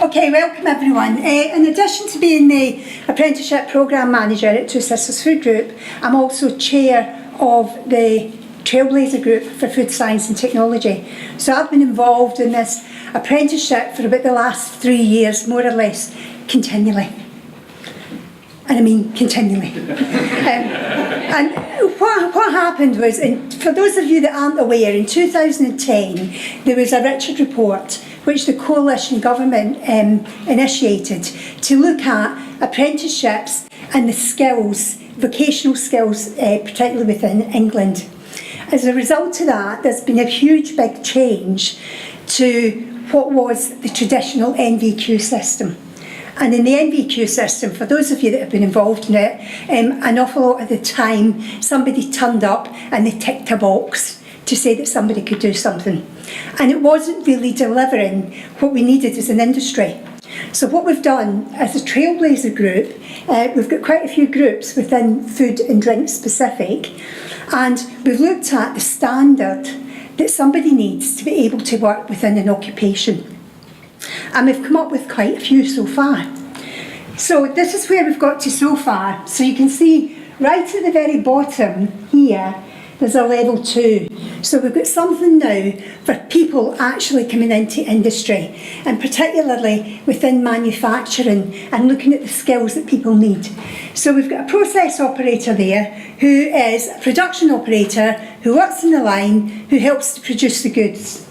Okay, welcome everyone. In addition to being the Apprenticeship Programme Manager at Two Sisters Food Group, I'm also Chair of the Trailblazer Group for Food Science and Technology. So I've been involved in this apprenticeship for about the last 3 years, more or less, continually. And I mean continually. And what happened was, for those of you that aren't aware, in 2010 there was a Richard report which the coalition government initiated to look at apprenticeships and the skills, vocational skills, particularly within England. As a result of that, there's been a huge big change to what was the traditional NVQ system. And in the NVQ system, for those of you that have been involved in it, an awful lot of the time somebody turned up and they ticked a box to say that somebody could do something. And it wasn't really delivering what we needed as an industry. So what we've done as a Trailblazer group, we've got quite a few groups within food and drink specific, and we've looked at the standard that somebody needs to be able to work within an occupation. And we've come up with quite a few so far. So this is where we've got to so far. So you can see right at the very bottom here, there's a level 2. So we've got something now for people actually coming into industry, and particularly within manufacturing and looking at the skills that people need. So we've got a process operator there who is a production operator who works in the line, who helps to produce the goods.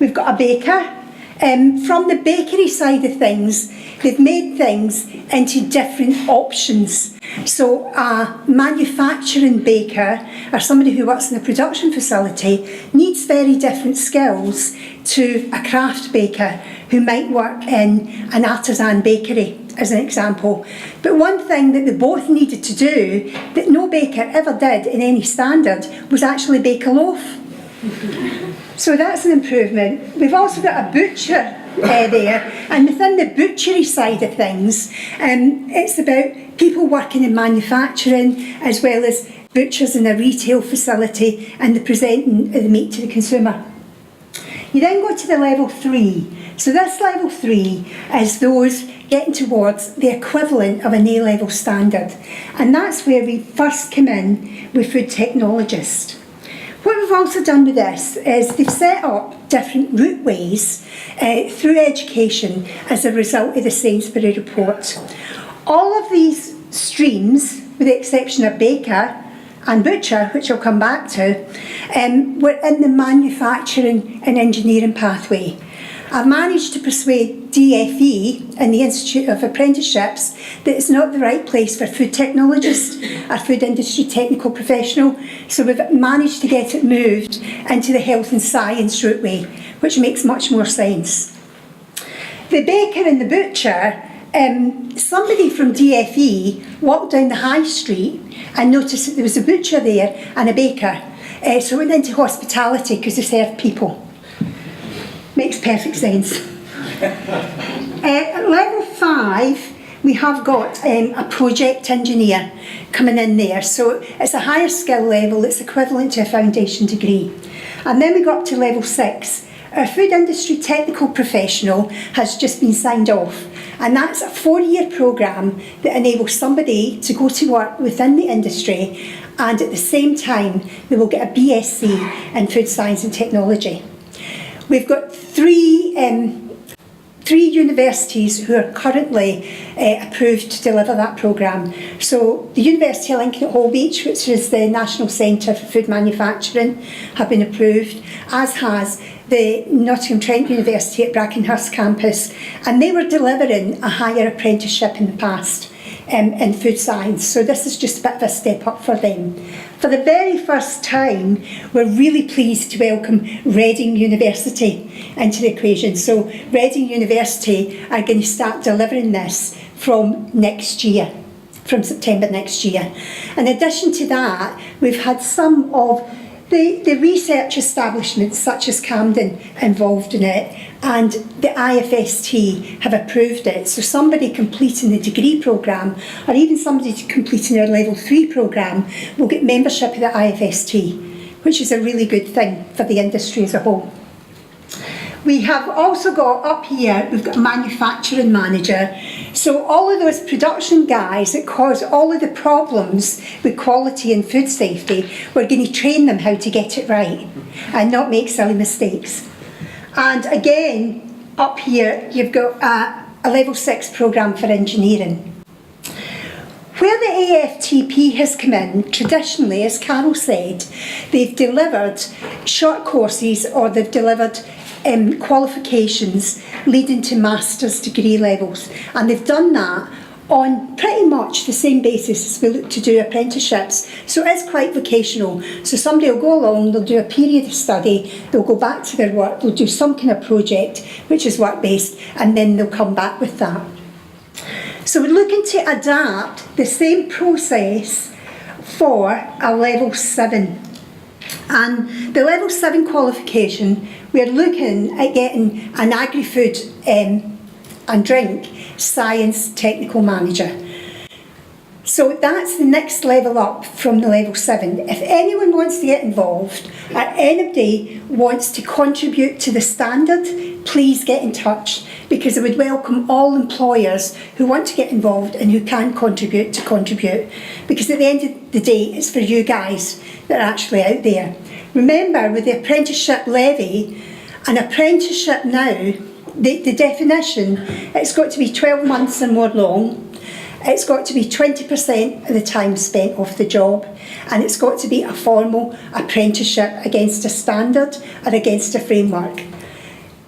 We've got a baker. From the bakery side of things, they've made things into different options. So a manufacturing baker, or somebody who works in a production facility, needs very different skills to a craft baker who might work in an artisan bakery, as an example. But one thing that they both needed to do, that no baker ever did in any standard, was actually bake a loaf. So that's an improvement. We've also got a butcher there, and within the butchery side of things, it's about people working in manufacturing as well as butchers in a retail facility and the presenting of the meat to the consumer. You then go to the level 3. So this level 3 is those getting towards the equivalent of an A-level standard, and that's where we first come in with food technologists. What we've also done with this is they've set up different routeways through education as a result of the Sainsbury report. All of these streams, with the exception of baker and butcher, which I'll come back to, were in the manufacturing and engineering pathway. I've managed to persuade DFE and the Institute of Apprenticeships that it's not the right place for food technologists or food industry technical professional, so we've managed to get it moved into the health and science routeway, which makes much more sense. The baker and the butcher, somebody from DFE walked down the high street and noticed that there was a butcher there and a baker, so went into hospitality because they served people. Makes perfect sense. At level 5, we have got a project engineer coming in there. So it's a higher skill level, it's equivalent to a foundation degree. And then we go up to level 6. Our food industry technical professional has just been signed off. And that's a 4-year programme that enables somebody to go to work within the industry, and at the same time they will get a BSc in food science and technology. We've got three universities who are currently approved to deliver that programme. So the University of Lincoln at Holbeach, which is the National Centre for Food Manufacturing, have been approved, as has the Nottingham-Trent University at Brackenhurst campus, and they were delivering a higher apprenticeship in the past in food science, so this is just a bit of a step up for them. For the very first time, we're really pleased to welcome Reading University into the equation. So Reading University are going to start delivering this from next year, from September next year. In addition to that, we've had some of the research establishments such as Camden involved in it, and the IFST have approved it. So somebody completing the degree programme, or even somebody completing their level 3 programme, will get membership of the IFST, which is a really good thing for the industry as a whole. We have also got up here, we've got a manufacturing manager. So all of those production guys that cause all of the problems with quality and food safety, we're going to train them how to get it right and not make silly mistakes. And again, up here, you've got a level 6 programme for engineering. Where the AFTP has come in, traditionally, as Carol said, they've delivered short courses or they've delivered qualifications leading to master's degree levels, and they've done that on pretty much the same basis as we look to do apprenticeships. So it's quite vocational. So somebody will go along, they'll do a period of study, they'll go back to their work, they'll do some kind of project which is work-based, and then they'll come back with that. So we're looking to adapt the same process for a level 7. And the level 7 qualification, we're looking at getting an agri-food and drink science technical manager. So that's the next level up from the level 7. If anyone wants to get involved or anybody wants to contribute to the standard, please get in touch, because I would welcome all employers who want to get involved and who can contribute to contribute, because at the end of the day it's for you guys that are actually out there. Remember, with the apprenticeship levy, an apprenticeship now, the definition, it's got to be 12 months and more long. It's got to be 20% of the time spent off the job, and it's got to be a formal apprenticeship against a standard or against a framework.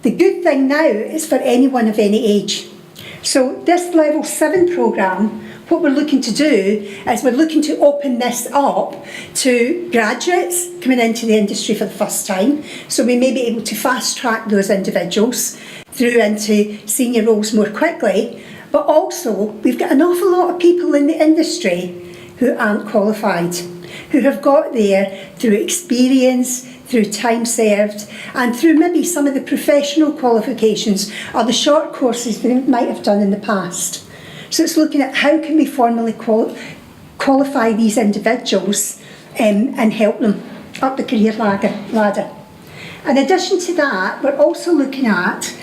The good thing now is for anyone of any age. So this level 7 programme, what we're looking to do is we're looking to open this up to graduates coming into the industry for the first time. So we may be able to fast track those individuals through into senior roles more quickly. But also, we've got an awful lot of people in the industry who aren't qualified, who have got there through experience, through time served, and through maybe some of the professional qualifications or the short courses they might have done in the past. So it's looking at how can we formally qualify these individuals and help them up the career ladder. In addition to that, we're also looking at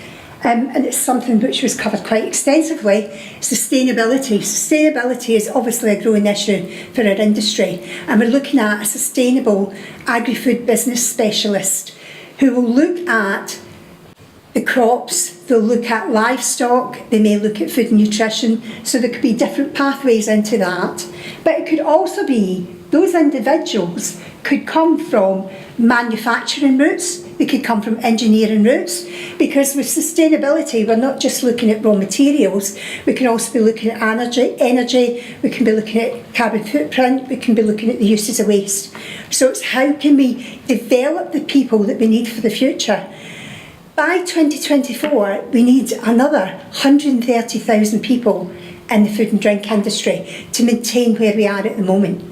and it's something which was covered quite extensively, sustainability. Sustainability is obviously a growing issue for our industry, and we're looking at a sustainable agri-food business specialist who will look at the crops, they'll look at livestock, they may look at food and nutrition, so there could be different pathways into that. But it could also be those individuals could come from manufacturing routes, they could come from engineering routes, because with sustainability we're not just looking at raw materials, we can also be looking at energy, we can be looking at carbon footprint, we can be looking at the uses of waste. So it's how can we develop the people that we need for the future. By 2024 we need another 130,000 people in the food and drink industry to maintain where we are at the moment.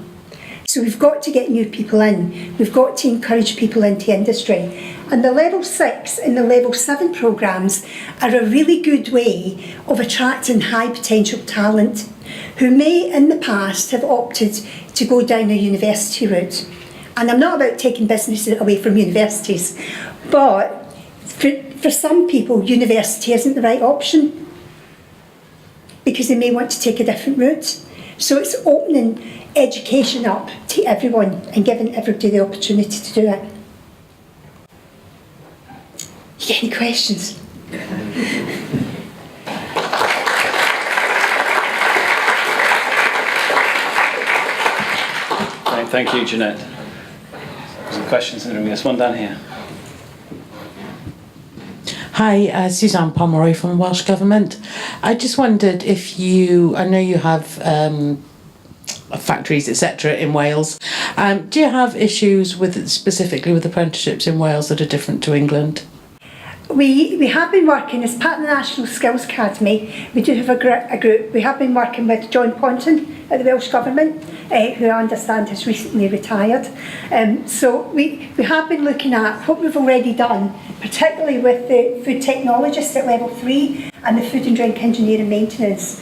So we've got to get new people in, we've got to encourage people into industry. And the level 6 and the level 7 programmes are a really good way of attracting high potential talent who may in the past have opted to go down a university route. And I'm not about taking business away from universities, but for some people university isn't the right option because they may want to take a different route. So it's opening education up to everyone and giving everybody the opportunity to do it. You get any questions? Right, thank you, Janette. Some questions in the room. There's one down here. Hi, Suzanne Pomeroy from Welsh Government. I just wondered if I know you have factories, etc. in Wales. Do you have issues specifically with apprenticeships in Wales that are different to England? We have been working as part of the National Skills Academy. We do have a group. We have been working with John Ponton at the Welsh Government, who I understand has recently retired. So we have been looking at what we've already done, particularly with the food technologists at level 3 and the food and drink engineering maintenance,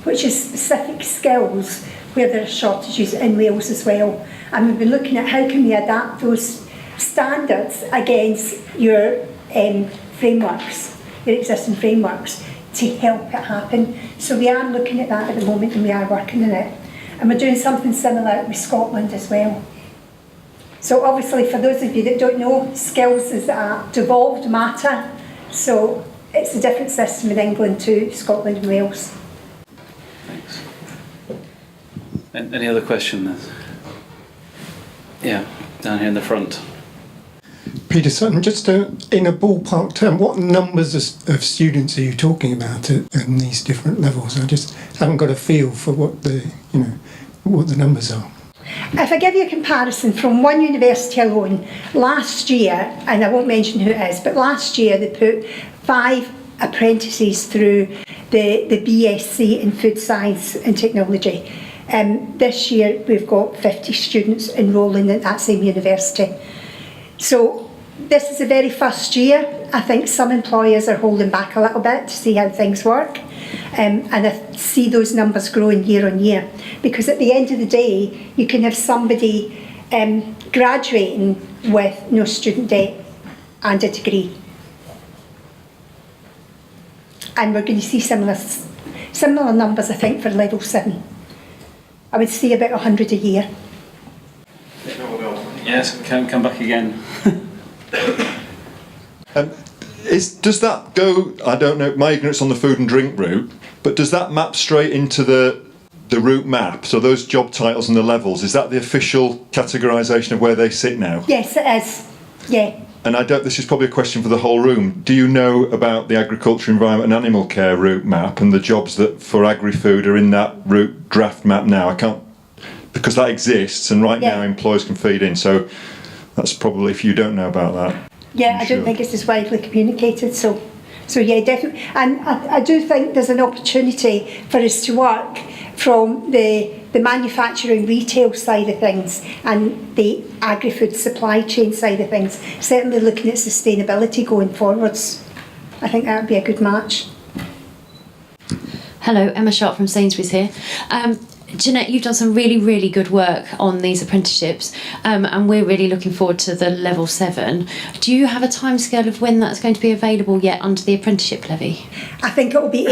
which is specific skills where there are shortages in Wales as well. And we've been looking at how can we adapt those standards against your frameworks, their existing frameworks, to help it happen. So we are looking at that at the moment and we are working on it. And we're doing something similar with Scotland as well. So obviously, for those of you that don't know, skills is a devolved matter. So it's a different system in England to Scotland and Wales. Thanks. Any other questions? Yeah, down here in the front. Peter Sutton, just in a ballpark term, what numbers of students are you talking about at these different levels? I just haven't got a feel for what the numbers are. If I give you a comparison from one university alone, last year, and I won't mention who it is, but last year they put 5 apprentices through the BSc in Food Science and Technology. This year we've got 50 students enrolling at that same university. So this is the very first year. I think some employers are holding back a little bit to see how things work. And I see those numbers growing year on year, because at the end of the day you can have somebody graduating with no student debt and a degree, and we're going to see similar numbers, I think, for level 7. I would see about 100 a year. Yes, come back again. Does that go, I don't know, my ignorance on the food and drink route, but does that map straight into the route map? So those job titles and the levels, is that the official categorisation of where they sit now? Yes, it is. Yeah. And this is probably a question for the whole room. Do you know about the agriculture, environment and animal care route map and the jobs that for agri-food are in that route draft map now? I can't, because that exists and right now employers can feed in. So that's probably, if you don't know about that. Yeah, I don't think it's as widely communicated, so yeah, definitely. And I do think there's an opportunity for us to work from the manufacturing retail side of things and the agri-food supply chain side of things, certainly looking at sustainability going forwards. I think that would be a good match. Hello, Emma Sharp from Sainsbury's here. Janette, you've done some really, really good work on these apprenticeships, and we're really looking forward to the level 7. Do you have a timescale of when that's going to be available yet under the apprenticeship levy? I think it will be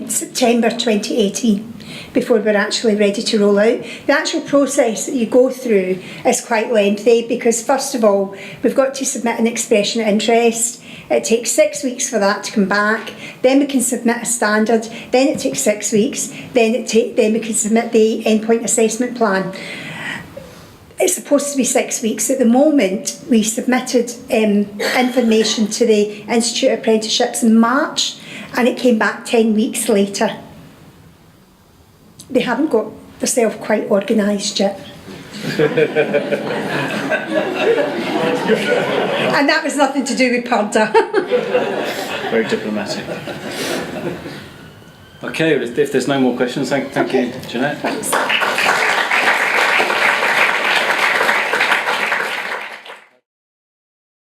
September 2018 before we're actually ready to roll out. The actual process that you go through is quite lengthy, because first of all we've got to submit an expression of interest. It takes 6 weeks for that to come back. Then we can submit a standard. Then it takes 6 weeks. Then we can submit the endpoint assessment plan. It's supposed to be 6 weeks. At the moment, we submitted information to the Institute of Apprenticeships in March, and it came back 10 weeks later. They haven't got themselves quite organised yet. And that was nothing to do with Purda. Very diplomatic. Okay, if there's no more questions, thank you, Janette. Thanks.